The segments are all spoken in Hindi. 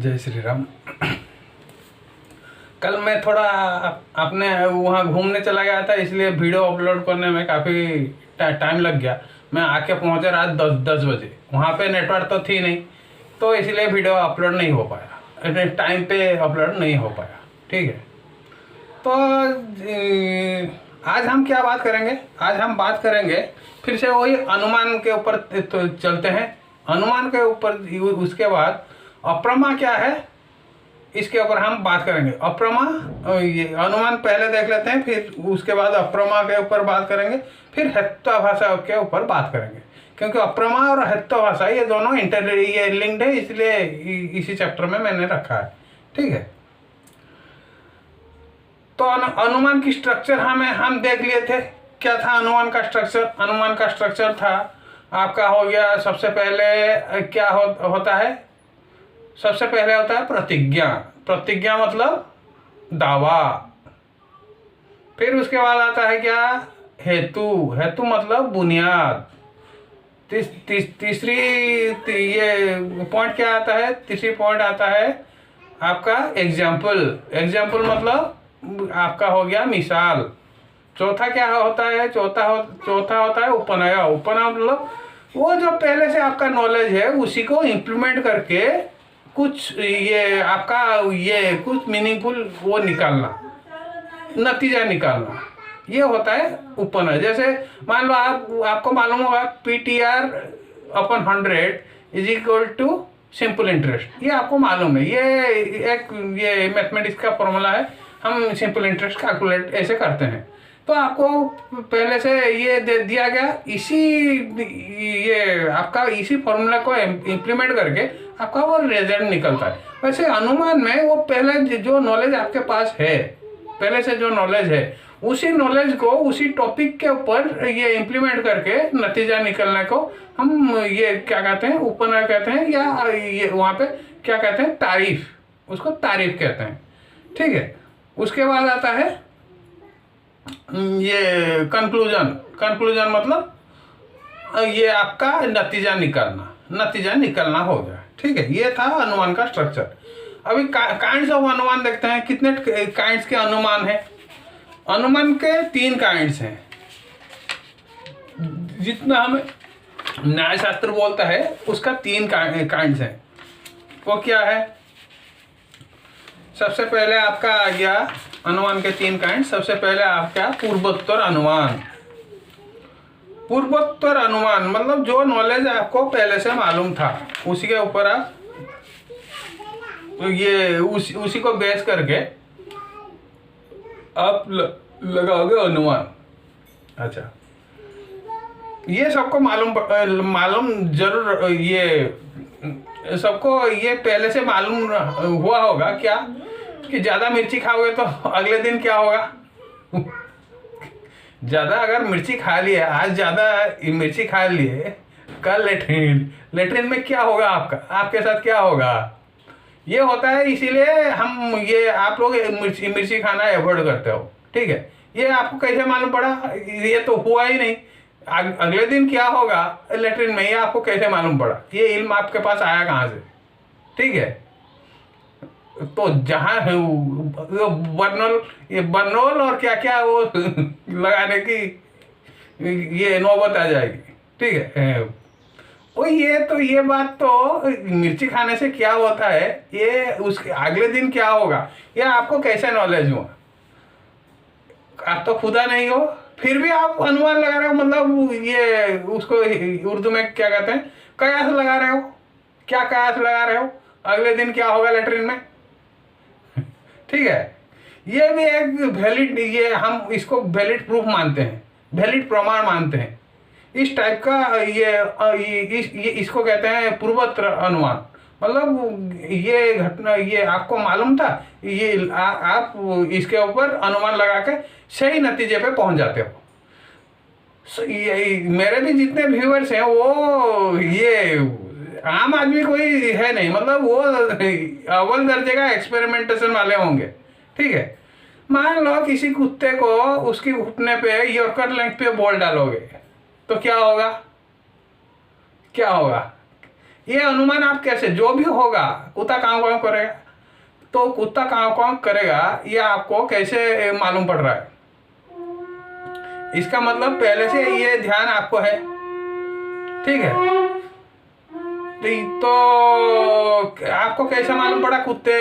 जय श्री राम। कल मैं थोड़ा अपने वहाँ घूमने चला गया था, इसलिए वीडियो अपलोड करने में काफ़ी टाइम लग गया। मैं आके पहुँचा रात 10 बजे। वहाँ पे नेटवर्क तो थी नहीं, तो इसलिए वीडियो अपलोड नहीं हो पाया, टाइम पे अपलोड नहीं हो पाया। ठीक है, तो आज हम क्या बात करेंगे? आज हम बात करेंगे फिर से वही अनुमान के ऊपर तो चलते हैं। अनुमान के ऊपर, उसके बाद अप्रमा क्या है इसके ऊपर हम बात करेंगे। अप्रमा, ये अनुमान पहले देख लेते हैं, फिर उसके बाद अप्रमा के ऊपर बात करेंगे, फिर हेत्वाभाषा के ऊपर बात करेंगे। क्योंकि अप्रमा और हेत्वाभाषा ये दोनों ये लिंक्ड है, इसलिए इसी चैप्टर में मैंने रखा है। ठीक है, तो अनुमान की स्ट्रक्चर हम देख लिए थे। क्या था अनुमान का स्ट्रक्चर? अनुमान का स्ट्रक्चर था आपका, हो गया सबसे पहले क्या होता है? सबसे पहले होता है प्रतिज्ञा। प्रतिज्ञा मतलब दावा। फिर उसके बाद आता है क्या? हेतु। हेतु मतलब बुनियाद। तीसरी ये पॉइंट क्या आता है? तीसरी पॉइंट आता है आपका एग्जाम्पल। एग्जाम्पल मतलब आपका हो गया मिसाल। चौथा क्या होता है? चौथा होता है उपनय। उपनय मतलब वो जो पहले से आपका नॉलेज है उसी को इम्प्लीमेंट करके कुछ ये आपका ये कुछ मीनिंगफुल वो निकालना, नतीजा निकालना, ये होता है उपनय। जैसे मान लो आपको मालूम होगा PTR upon 100 is equal to simple interest. ये आपको मालूम है, ये मैथमेटिक्स का फॉर्मूला है। हम सिंपल इंटरेस्ट कैलकुलेट ऐसे करते हैं। तो आपको पहले से ये दे दिया गया, ये आपका इसी फॉर्मूला को इम्प्लीमेंट करके आपका वो रिजल्ट निकलता है। वैसे अनुमान में वो पहले जो नॉलेज आपके पास है, पहले से जो नॉलेज है, उसी नॉलेज को उसी टॉपिक के ऊपर ये इम्प्लीमेंट करके नतीजा निकलने को हम ये क्या कहते हैं? उपनय कहते हैं, या ये वहाँ पे क्या कहते हैं? तारीफ। उसको तारीफ कहते हैं। ठीक है, उसके बाद आता है ये कंक्लूजन। कंक्लूजन मतलब ये आपका नतीजा निकलना हो गया। ठीक है, ये था अनुमान का स्ट्रक्चर। अभी काइंड्स ऑफ अनुमान देखते हैं। कितने काइंड्स के अनुमान है? अनुमान के 3 काइंड्स हैं। जितना हमें न्याय शास्त्र बोलता है उसका 3 काइंड्स हैं। वो क्या है? सबसे पहले आपका आ गया अनुमान के 3 काइंड। सबसे पहले आपका पूर्वोत्तर अनुमान। पूर्वोत्तर अनुमान मतलब जो नॉलेज आपको पहले से मालूम था उसी के ऊपर आप ये उसी को बेस करके आप लगाओगे अनुमान। अच्छा, ये सबको मालूम जरूर, ये सबको ये पहले से मालूम हुआ होगा क्या कि ज़्यादा मिर्ची खाओगे तो अगले दिन क्या होगा? ज़्यादा अगर मिर्ची खा लिए, आज ज़्यादा मिर्ची खा लिए, कल लेटरिन में क्या होगा? आपके साथ क्या होगा? ये होता है। इसीलिए हम ये आप लोग मिर्ची खाना अवॉइड करते हो। ठीक है, ये आपको कैसे मालूम पड़ा? ये तो हुआ ही नहीं। अगले दिन क्या होगा लेटरिन में, ये आपको कैसे मालूम पड़ा? ये इल्म आपके पास आया कहाँ से? ठीक है, तो जहाँ बर्नोल और क्या क्या वो लगाने की ये नौबत आ जाएगी। ठीक है, वो ये बात तो मिर्ची खाने से क्या होता है, ये उसके अगले दिन क्या होगा, ये आपको कैसे नॉलेज हुआ? आप तो खुदा नहीं हो, फिर भी आप अनुमान लगा रहे हो। मतलब ये उसको उर्दू में क्या कहते हैं? कयास लगा रहे हो। क्या कयास लगा रहे हो? अगले दिन क्या होगा लेटरिन में? ठीक है, ये भी एक वैलिड, ये हम इसको वैलिड प्रूफ मानते हैं, वैलिड प्रमाण मानते हैं। इस टाइप का ये इसको कहते हैं पूर्वोत्तर अनुमान। मतलब ये घटना ये आपको मालूम था, ये आप इसके ऊपर अनुमान लगा के सही नतीजे पे पहुंच जाते हो। मेरे भी जितने व्यूअर्स हैं वो ये आम आदमी कोई है नहीं, मतलब वो अव्वल दर्जे का एक्सपेरिमेंटेशन वाले होंगे। ठीक है, मान लो किसी कुत्ते को उसकी घुटने पे यॉर्कर लेंथ पे बॉल डालोगे तो क्या होगा? क्या होगा? ये अनुमान आप कैसे, जो भी होगा कुत्ता काँव काँव करेगा, तो कुत्ता काँव काँव करेगा ये आपको कैसे मालूम पड़ रहा है? इसका मतलब पहले से ये ध्यान आपको है, ठीक है। तो आपको कैसे मालूम पड़ा कुत्ते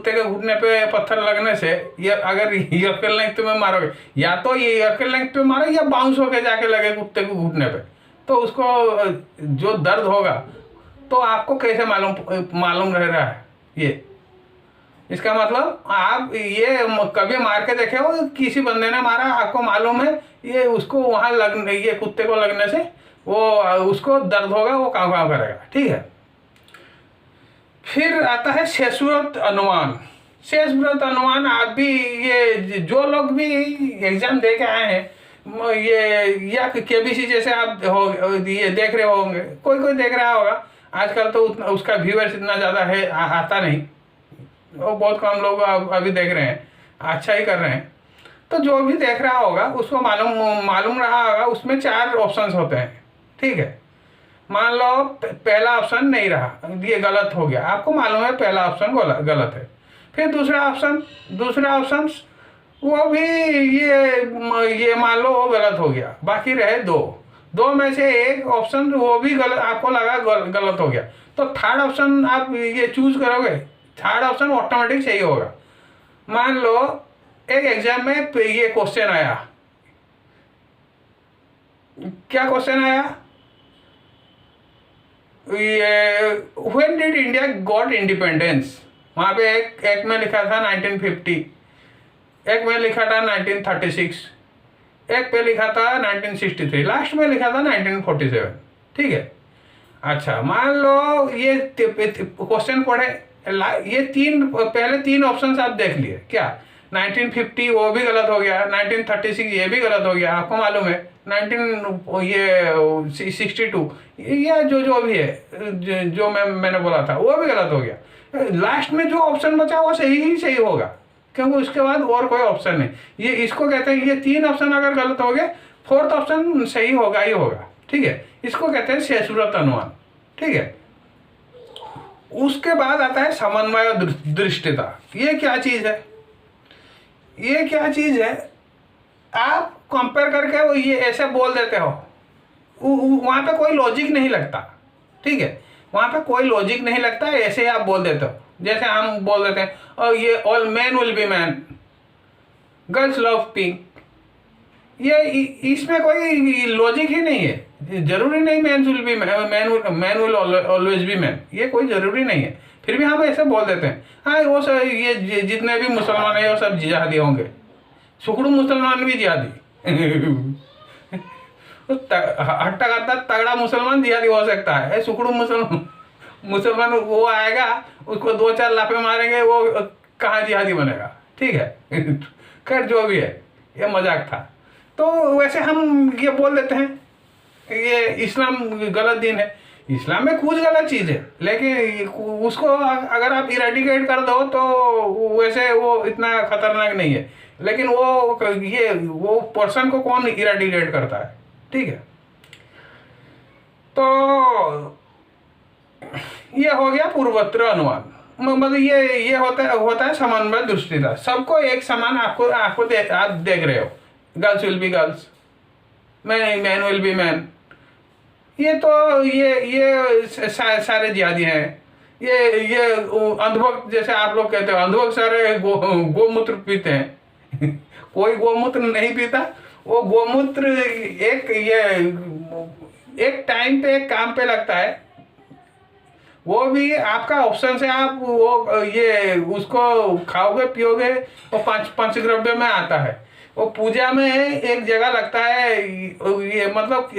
के घुटने पे पत्थर लगने से? ये अगर ईयरकल लेंथ में मारोगे, या तो ये ईयरकल लेंथ पे मारो या बाउंस होके जाके लगे कुत्ते को घुटने पे, तो उसको जो दर्द होगा तो आपको कैसे मालूम रह रहा है ये? इसका मतलब आप ये कभी मार के देखे हो, किसी बंदे ने मारा, आपको मालूम है ये उसको वहाँ ये कुत्ते को लगने से वो उसको दर्द होगा, वो काँव काँव करेगा, ठीक है। फिर आता है शेषव्रत अनुमान। शेषव्रत अनुमान आप भी, ये जो लोग भी एग्जाम दे के आए हैं, ये या केबीसी जैसे आप ये देख रहे होंगे, कोई देख रहा होगा। आजकल तो उतना उसका व्यूअर्स इतना ज़्यादा है, आता नहीं, वो बहुत कम लोग अभी देख रहे हैं, अच्छा ही कर रहे हैं। तो जो भी देख रहा होगा उसको मालूम रहा होगा, उसमें 4 ऑप्शंस होते हैं, ठीक है। मान लो पहला ऑप्शन नहीं रहा, ये गलत हो गया, आपको मालूम है पहला ऑप्शन गलत है। फिर दूसरा ऑप्शन वो भी ये मान लो वो गलत हो गया, बाकी रहे 2 में से एक ऑप्शन वो भी गलत, आपको लगा गलत हो गया, तो थर्ड ऑप्शन आप ये चूज करोगे, थर्ड ऑप्शन ऑटोमेटिक सही होगा। मान लो एक एग्जाम में ये क्वेश्चन आया, क्या क्वेश्चन आया? ये when did India got independence? वहाँ पे एक में लिखा था 1950, एक में लिखा था 1936, एक पे लिखा था 1963, लास्ट में लिखा था 1947, ठीक है। अच्छा, मान लो ये क्वेश्चन पढ़े, ये पहले 3 ऑप्शन आप देख लिए, क्या 1950 वो भी गलत हो गया, 1936 ये भी गलत हो गया, आपको मालूम है 1962 या जो भी है, जो मैंने बोला था वो भी गलत हो गया। लास्ट में जो ऑप्शन बचा वो सही होगा, क्योंकि उसके बाद और कोई ऑप्शन नहीं। ये इसको कहते हैं, ये 3 ऑप्शन अगर गलत हो गए, 4th ऑप्शन सही होगा ही होगा, ठीक है। इसको कहते हैं शेषव्रत अनुमान, ठीक है। उसके बाद आता है समन्वय दृष्टिता। ये क्या चीज है? आप कंपेयर करके वो ये ऐसे बोल देते हो, वहाँ पे कोई लॉजिक नहीं लगता, ठीक है। वहाँ पे कोई लॉजिक नहीं लगता, ऐसे ही आप बोल देते हो। जैसे हम बोल देते हैं, और ये all man will be man, girls love pink, ये इसमें कोई लॉजिक ही नहीं है। जरूरी नहीं man will be man will always be man, ये कोई जरूरी नहीं है, फिर भी हम ऐसे बोल देते हैं। हाँ, वो सब ये जितने भी मुसलमान हैं वो सब जिहादी होंगे, सुखड़ू मुसलमान भी जिहादी हट्टा करता तगड़ा मुसलमान जिहादी हो सकता है, सुखड़ू मुसलमान वो आएगा, उसको 2-4 लाफे मारेंगे, वो कहाँ जिहादी बनेगा, ठीक है। खैर जो भी है, ये मजाक था। तो वैसे हम ये बोल देते हैं ये इस्लाम गलत दिन है, इस्लाम में कुछ गलत चीज़ है, लेकिन उसको अगर आप इरेडिकेट कर दो तो वैसे वो इतना खतरनाक नहीं है। लेकिन वो पर्सन को कौन इरेडिकेट करता है, ठीक है। तो ये हो गया पूर्वोत्तर अनुमान, मतलब ये होता है समन्वय दृष्टिता। सबको एक समान आप देख रहे हो, girls will be girls, man will be man, ये तो ये सारे जिहादी हैं। ये अंधभक्त, जैसे आप लोग कहते हो अंधभक्त सारे गोमूत्र पीते हैं कोई गोमूत्र नहीं पीता, वो गोमूत्र एक टाइम पे एक काम पे लगता है, वो भी आपका ऑप्शन से आप उसको खाओगे पियोगे, वो पंचद्रव्य में आता है। वो पूजा में एक जगह लगता है, ये मतलब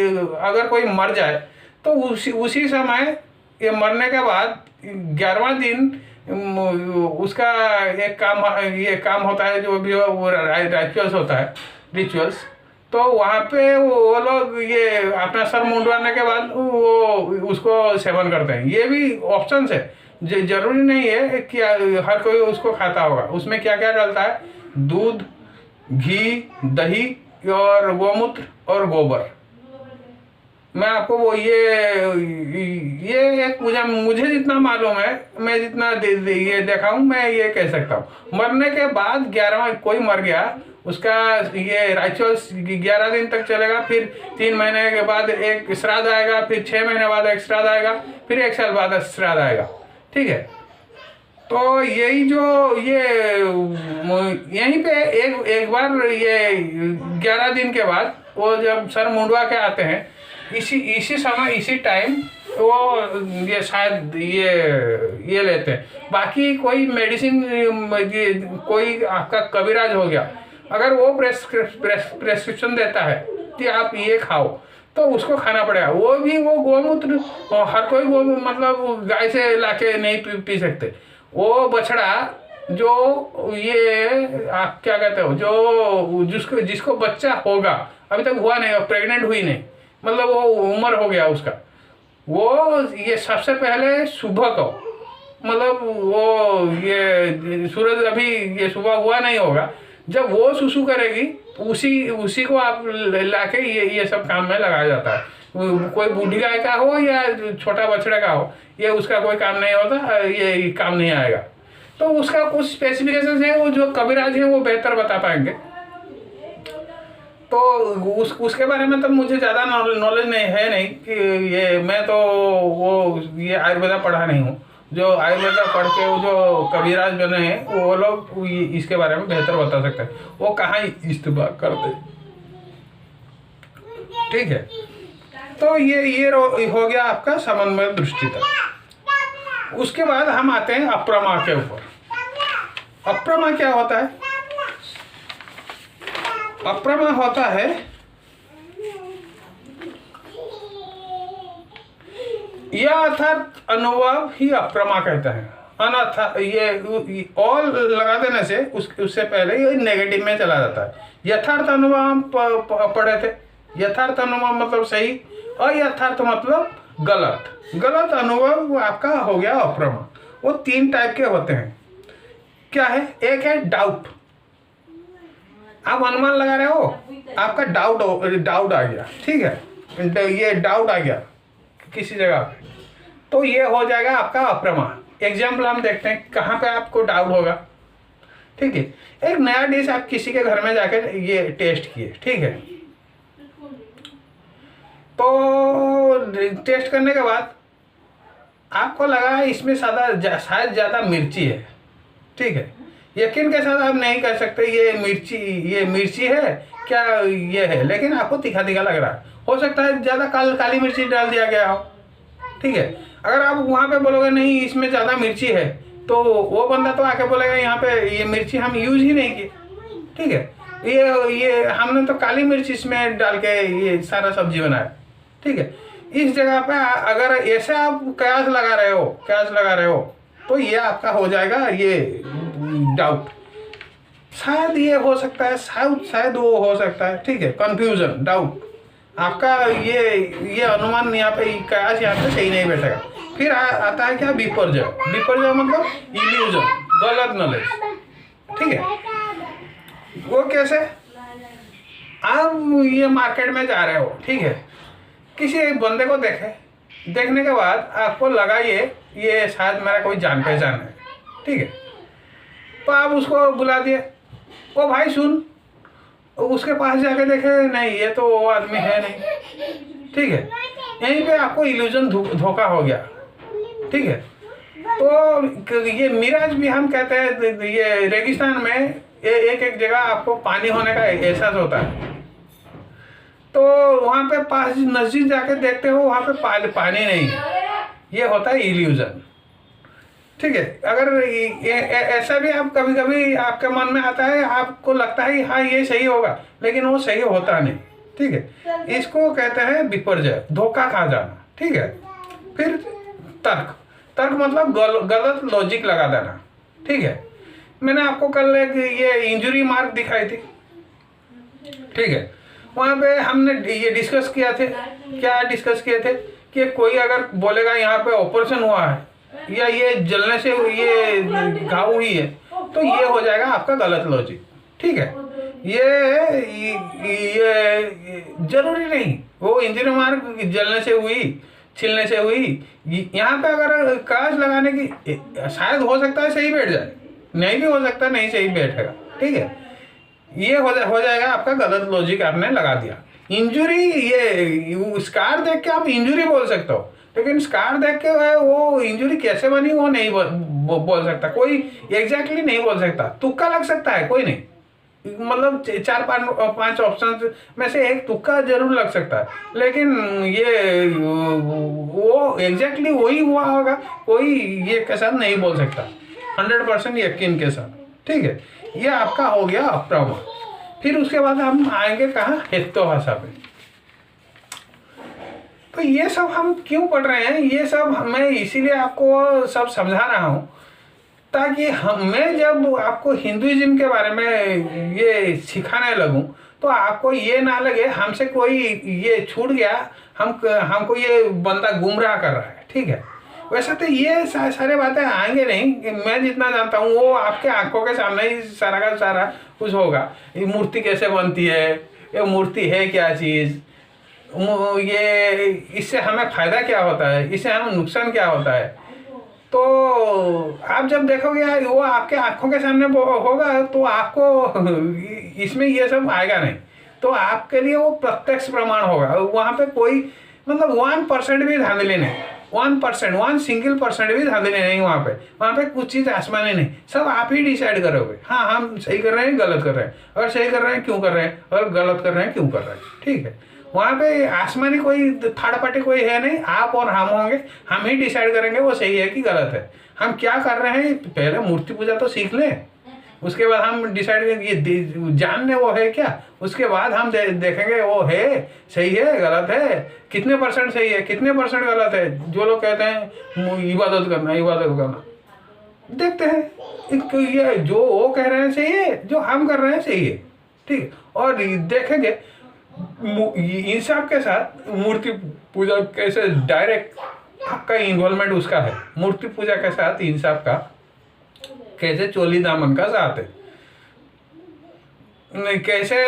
अगर कोई मर जाए तो उसी समय, ये मरने के बाद 11वां दिन उसका एक काम होता है, जो भी वो रिचुअल्स होता है, रिचुअल्स। तो वहाँ पे वो लोग ये अपना सर मुंडवाने के बाद वो उसको सेवन करते हैं। ये भी ऑप्शंस है, जरूरी नहीं है कि हर कोई उसको खाता होगा। उसमें क्या क्या डलता है? दूध, घी, दही और गोमूत्र और गोबर मैं आपको वो ये एक मुझे जितना मालूम है, मैं जितना ये देखा हूँ, मैं ये कह सकता हूँ। मरने के बाद 11वां कोई मर गया, उसका ये राइचुअल्स 11 दिन तक चलेगा, फिर 3 महीने के बाद एक श्राद्ध आएगा, फिर 6 महीने बाद एक श्राद्ध आएगा, फिर 1 साल बाद श्राद्ध आएगा। ठीक है, तो यही जो ये यहीं पे एक बार ये 11 दिन के बाद वो जब सर मुंडवा के आते हैं, इसी समय इसी टाइम वो ये शायद ये लेते हैं। बाकी कोई मेडिसिन, कोई आपका कबीराज हो गया, अगर वो प्रेस्क्रिप्शन देता है कि आप ये खाओ, तो उसको खाना पड़ेगा। वो भी वो गोमूत्र हर कोई मतलब गाय से लाके नहीं पी सकते। वो बछड़ा जो ये आप क्या कहते हो, जो जिसको बच्चा होगा, अभी तक हुआ नहीं, प्रेग्नेंट हुई नहीं, मतलब वो उम्र हो गया उसका, वो ये सबसे पहले सुबह को, मतलब वो ये सूरज अभी ये सुबह हुआ नहीं होगा, जब वो सुसु करेगी उसी को आप लाके ये सब काम में लगाया जाता है। कोई बूढ़ी गाय का हो या छोटा बछड़ा का हो, ये उसका कोई काम नहीं होता, ये काम नहीं आएगा। तो उसका कुछ स्पेसिफिकेशन है, वो जो कबीराज है वो बेहतर बता पाएंगे। तो उसके बारे में तो मुझे ज़्यादा नॉलेज नहीं कि ये मैं तो वो ये आयुर्वेदा पढ़ा नहीं हूँ। जो आयुर्वेदा पढ़ के वो जो कबीराज बने हैं वो लोग इसके बारे में बेहतर बता सकते हैं, वो कहाँ इस्तेमाल करते। ठीक है, तो ये हो गया आपका समन्वय दृष्टि तक। उसके बाद हम आते हैं अप्रमा के ऊपर। अप्रमा क्या होता है? अप्रमा होता है यह अर्थात अनुभव ही अप्रमा कहता है। अनर्थ ये ऑल लगा देने से उससे पहले ये नेगेटिव में चला जाता है। यथार्थ अनुभव हम पढ़े थे। यथार्थ अनुभव मतलब सही, अयथार्थ मतलब गलत अनुभव आपका हो गया अप्रमा। वो 3 टाइप के होते हैं। क्या है? एक है डाउट, आप अनुमान लगा रहे हो, आपका डाउट आ गया। ठीक है, ये डाउट आ गया किसी जगह पे, तो ये हो जाएगा आपका अप्रमा। एग्जाम्पल हम देखते हैं कहाँ पे आपको डाउट होगा। ठीक है, एक नया डिश आप किसी के घर में जाकर ये टेस्ट किए। ठीक है, तो टेस्ट करने के बाद आपको लगा इसमें शायद ज़्यादा मिर्ची है। ठीक है, यकीन के साथ आप नहीं कर सकते ये मिर्ची है क्या, ये है, लेकिन आपको तीखा लग रहा है। हो सकता है ज़्यादा काली मिर्ची डाल दिया गया हो। ठीक है, अगर आप वहाँ पे बोलोगे नहीं इसमें ज़्यादा मिर्ची है, तो वो बंदा तो आके बोलेगा यहाँ पे ये मिर्ची हम यूज ही नहीं किए। ठीक है, ये हमने तो काली मिर्च इसमें डाल के ये सारा सब्जी बनाया। ठीक है, इस जगह पे अगर ऐसे आप कयास लगा रहे हो तो ये आपका हो जाएगा ये डाउट। शायद ये हो सकता है, शायद वो हो सकता है। ठीक है, कंफ्यूजन, डाउट, आपका ये अनुमान यहाँ पे कयास यहाँ पे सही नहीं बैठेगा। फिर आता है क्या? विपर्जय मतलब इल्यूजन, गलत नॉलेज। ठीक है, वो कैसे? आप ये मार्केट में जा रहे हो। ठीक है, किसी एक बंदे को देखने के बाद आपको लगा ये शायद मेरा कोई जान पहचान है। ठीक है, तो आप उसको बुला दिए, ओ भाई सुन, उसके पास जाके देखे नहीं ये तो वो आदमी है नहीं। ठीक है, यहीं पे आपको इल्यूजन धोखा हो गया। ठीक है, तो ये मिराज भी हम कहते हैं। ये रेगिस्तान में एक जगह आपको पानी होने का एहसास होता है, तो वहाँ पे पास नजदीक जाके देखते हो वहाँ पे पानी नहीं है, ये होता है इल्यूजन। ठीक है, अगर ऐसा भी आप कभी आपके मन में आता है, आपको लगता है हाँ ये सही होगा, लेकिन वो सही होता नहीं। ठीक है, इसको कहते हैं विपर्जय, धोखा खा जाना। ठीक है, फिर तर्क मतलब गलत लॉजिक लगा देना। ठीक है, मैंने आपको कल एक ये इंजुरी मार्क दिखाई थी। ठीक है, वहाँ पे हमने ये डिस्कस किए थे कि कोई अगर बोलेगा यहाँ पे ऑपरेशन हुआ है या ये जलने से ये घाव हुई है, तो ये हो जाएगा आपका गलत लॉजिक। ठीक है, ये जरूरी नहीं वो इंजरी मार्क जलने से हुई, छिलने से हुई। यहाँ पे अगर कांच लगाने की शायद हो सकता है सही बैठ जाए, नहीं भी हो सकता नहीं सही बैठेगा, ठीक है। ये हो जाएगा आपका गलत लॉजिक आपने लगा दिया। इंजुरी, ये स्कार देख के आप इंजुरी बोल सकते हो, लेकिन स्कार देख के वो इंजुरी कैसे बनी वो नहीं बोल सकता कोई, एग्जैक्टली नहीं बोल सकता। तुक्का लग सकता है, कोई नहीं, मतलब 4-5 ऑप्शन में से एक तुक्का जरूर लग सकता है, लेकिन ये वो एग्जैक्टली वही हुआ होगा कोई ये के साथ नहीं बोल सकता 100% यकीन के साथ, ठीक है। ये आपका हो गया ट्रॉमा। फिर उसके बाद हम आएंगे कहाँ, हेक्टो भाषा पे। तो ये सब हम क्यों पढ़ रहे हैं, ये सब मैं इसीलिए आपको सब समझा रहा हूँ ताकि मैं जब आपको हिंदुइज्म के बारे में ये सिखाने लगूं तो आपको ये ना लगे हमसे कोई ये छूट गया, हमको ये बंदा गुमराह कर रहा है, ठीक है। वैसे तो ये सारे बातें आएंगे नहीं, मैं जितना जानता हूँ वो आपके आंखों के सामने ही सारा का सारा कुछ होगा। ये मूर्ति कैसे बनती है, ये मूर्ति है क्या चीज़, ये इससे हमें फायदा क्या होता है, इससे हमें नुकसान क्या होता है। तो आप जब देखोगे वो आपके आंखों के सामने होगा तो आपको इसमें ये सब आएगा नहीं, तो आपके लिए वो प्रत्यक्ष प्रमाण होगा। वहाँ पे कोई मतलब 1% भी धांधली नहीं, 1 सिंगल परसेंट भी धांधली नहीं। वहाँ पे कुछ चीज़ आसमानी नहीं, सब आप ही डिसाइड करोगे। हाँ, हम सही कर रहे हैं गलत कर रहे हैं, और सही कर रहे हैं क्यों कर रहे हैं, और गलत कर रहे हैं क्यों कर रहे हैं, ठीक है। वहाँ पे आसमानी कोई थर्ड पार्टी कोई है नहीं, आप और हम होंगे, हम ही डिसाइड करेंगे वो सही है कि गलत है। हम क्या कर रहे हैं, पहले मूर्ति पूजा तो सीख लें, उसके बाद हम डिसाइड करेंगे ये जानने वो है क्या, उसके बाद हम देखेंगे वो है सही है गलत है, कितने परसेंट सही है कितने परसेंट गलत है। जो लोग कहते हैं इबादत करना देखते हैं ये जो वो कह रहे हैं सही है, जो हम कर रहे हैं सही है, ठीक। और देखेंगे इन सब के साथ मूर्ति पूजा कैसे डायरेक्ट आपका इन्वॉल्वमेंट उसका है, मूर्ति पूजा के साथ इन सब का कैसे चोली दामन का साथ है, कैसे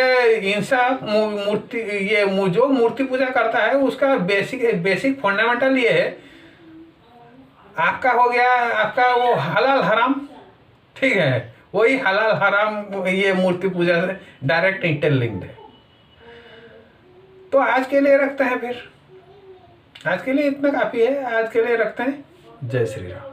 इंसाफ मूर्ति ये जो मूर्ति पूजा करता है उसका बेसिक फंडामेंटल ये है। आपका हो गया आपका वो हलाल हराम, ठीक है, वही हलाल हराम ये मूर्ति पूजा से डायरेक्ट इंटरलिंक्ड है। तो आज के लिए रखते हैं, फिर आज के लिए इतना काफ़ी है, आज के लिए रखते हैं। जय श्री राम।